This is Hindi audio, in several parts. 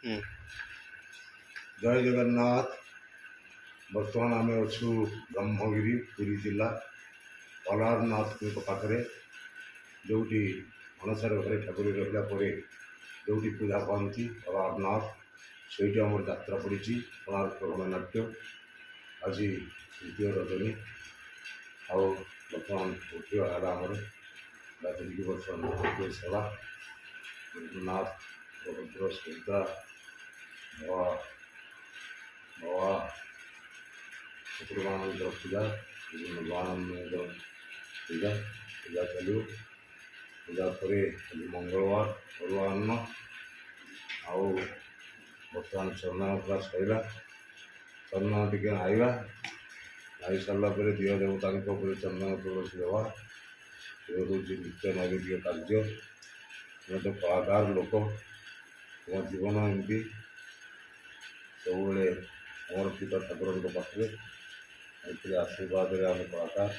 जय जगन्नाथ। बर्तमान आम अच्छु ब्रह्मगिरी पुरी जिला अलारनाथ पाखे जो अणसार घरे ठाकुर रहा जो पूजा पाती अलारनाथ से आम यात्रा पड़ी कोणार्क गणनाट्य आज तृतीय रजनी आउ बर्तमान उठा है आमर रात्रि बर्तमान सेवा जगन्नाथ बलभद्र सुभद्रा भवा भवा ठाकुर पूजा विभिन्न भगवान पूजा पूजा चलो पूजा पर मंगलवार अरुआ अन्न आउ बर्तमान चंदन पूरा सैला चंदन टी नाइबा नाई सारा दिह देवता चंदन तुलसी देवा ये हूँ नित्य नैवेद्य कार्य तो कलाकार लोक तुम जीवन एमती सब समर्पित ठाकुर पाखे आशीर्वाद आम कलाकार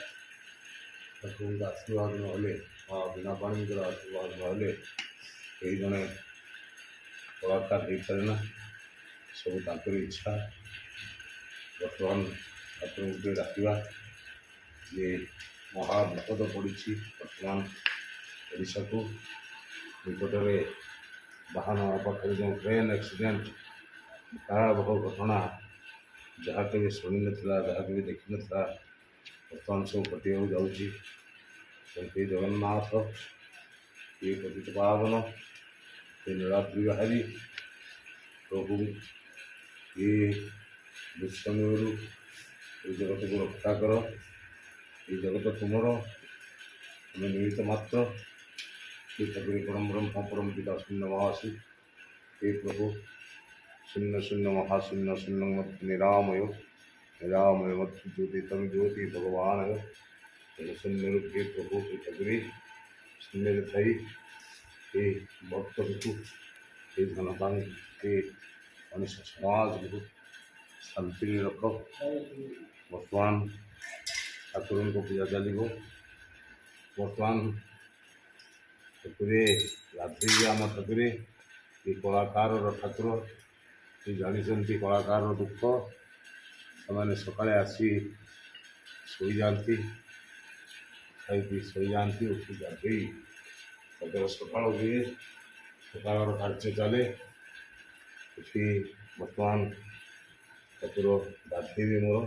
ठाकुर आशीर्वाद ना बिना पानी आशीर्वाद ना कई जड़े कलाकार हो पारे ना सब तक इच्छा बर्तमान ठाकुर को डाकवा ये महाविपद पड़ी बर्तमान ओडिशा को निकटरे वाहन पाखे जो ट्रेन एक्सीडेंट भयावह घटना जहाँ के शुणी ना जहाँ के देखी ना बर्तमान सब कटिया जाऊँगी जगन्नाथ ये पतित पावन ये नीलाद्रि बाहरी प्रभु ये विश्वमयु ये जगत को रक्षा कर ये जगत तुमर तुम्हें निमित्त मात्र ये ठाकुर परम ब्रह्म परम पिता शून्य महासी हे प्रभु शून्य शून्य महाशून्य शून्य मत निरामय निरामय मत ज्योति तम ज्योति भगवान शून्य रूप हे प्रभु हे ठाकुरी शून्य थी हे भक्त ऋतु हे धनपान हे मनुष्य समाज को शांति रख बर्तमान ठाकुर को पूजा चलो बर्तमान ठाकुरे रात्रि आम ठाकुरे ये कलाकार ठाकुर ये जानते कलाकार दुख से सकाले आसी शोई जाती खाई पी शोई जाती उठी गाधे सका हुए सकाल कार्य चले बर्तमान ठाकुर गाधे मोर